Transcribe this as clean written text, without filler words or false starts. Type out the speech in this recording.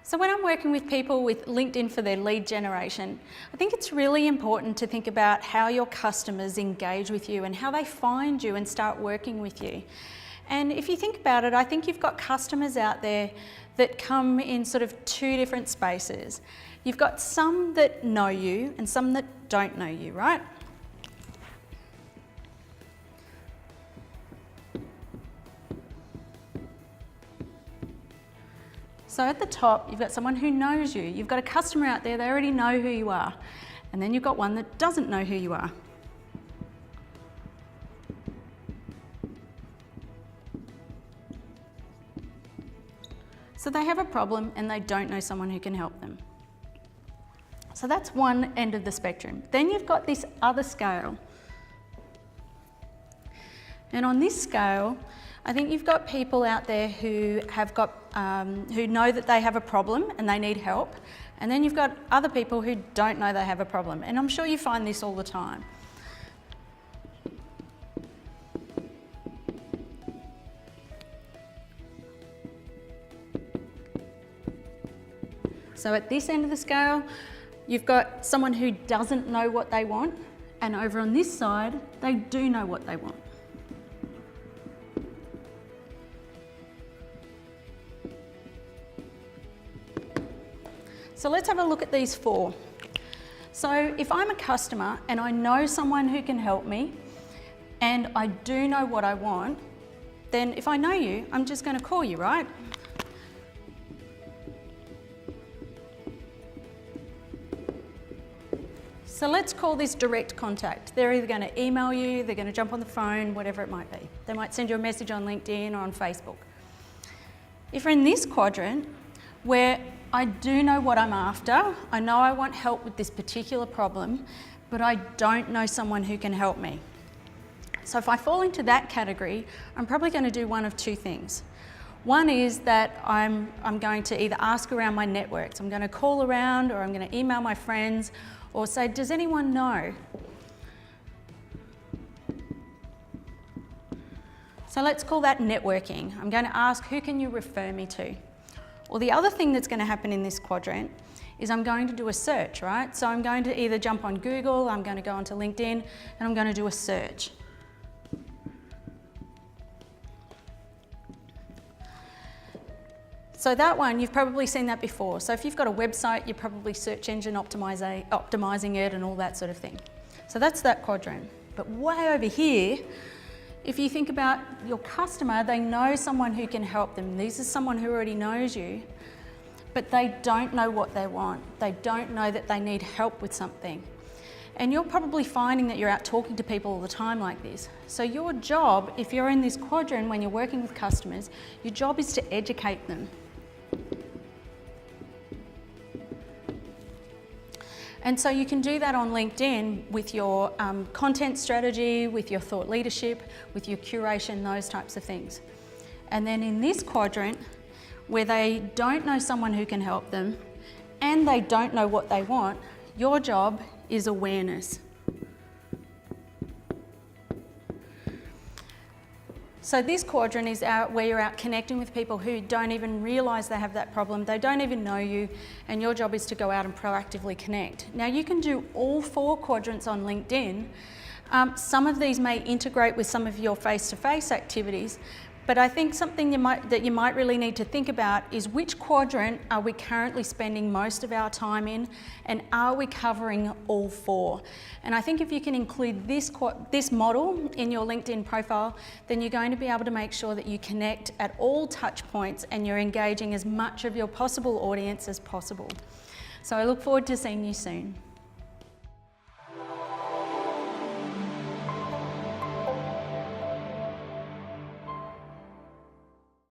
So when I'm working with people with LinkedIn for their lead generation, I think it's really important to think about how your customers engage with you and how they find you and start working with you. And if you think about it, I think you've got customers out there that come in sort of two different spaces. You've got some that know you and some that don't know you, right? So at the top, you've got someone who knows you. You've got a customer out there, they already know who you are. And then you've got one that doesn't know who you are. So they have a problem and they don't know someone who can help them. So that's one end of the spectrum. Then you've got this other scale. And on this scale, I think you've got people out there who have got, who know that they have a problem and they need help. And then you've got other people who don't know they have a problem. And I'm sure you find this all the time. So at this end of the scale, you've got someone who doesn't know what they want, and over on this side, they do know what they want. So let's have a look at these four. So if I'm a customer and I know someone who can help me, and I do know what I want, then if I know you, I'm just going to call you, right? So let's call this direct contact. They're either going to email you, they're going to jump on the phone, whatever it might be. They might send you a message on LinkedIn or on Facebook. If we're in this quadrant, where I do know what I'm after, I know I want help with this particular problem, but I don't know someone who can help me. So if I fall into that category, I'm probably going to do one of two things. One is that I'm going to either ask around my networks. I'm going to call around, or I'm going to email my friends, or say, does anyone know? So let's call that networking. I'm going to ask, who can you refer me to? Or the other thing that's going to happen in this quadrant is I'm going to do a search, right? So I'm going to either jump on Google, I'm going to go onto LinkedIn, and I'm going to do a search. So that one, you've probably seen that before. So if you've got a website, you're probably search engine optimizing it and all that sort of thing. So that's that quadrant. But way over here, if you think about your customer, they know someone who can help them. This is someone who already knows you, but they don't know what they want. They don't know that they need help with something. And you're probably finding that you're out talking to people all the time like this. So your job, if you're in this quadrant when you're working with customers, your job is to educate them. And so you can do that on LinkedIn with your content strategy, with your thought leadership, with your curation, those types of things. And then in this quadrant, where they don't know someone who can help them and they don't know what they want, your job is awareness. So this quadrant is where you're out connecting with people who don't even realise they have that problem, they don't even know you, and your job is to go out and proactively connect. Now you can do all four quadrants on LinkedIn. Some of these may integrate with some of your face-to-face activities, but I think something that you might really need to think about is which quadrant are we currently spending most of our time in, and are we covering all four? And I think if you can include this model in your LinkedIn profile, then you're going to be able to make sure that you connect at all touch points and you're engaging as much of your possible audience as possible. So I look forward to seeing you soon.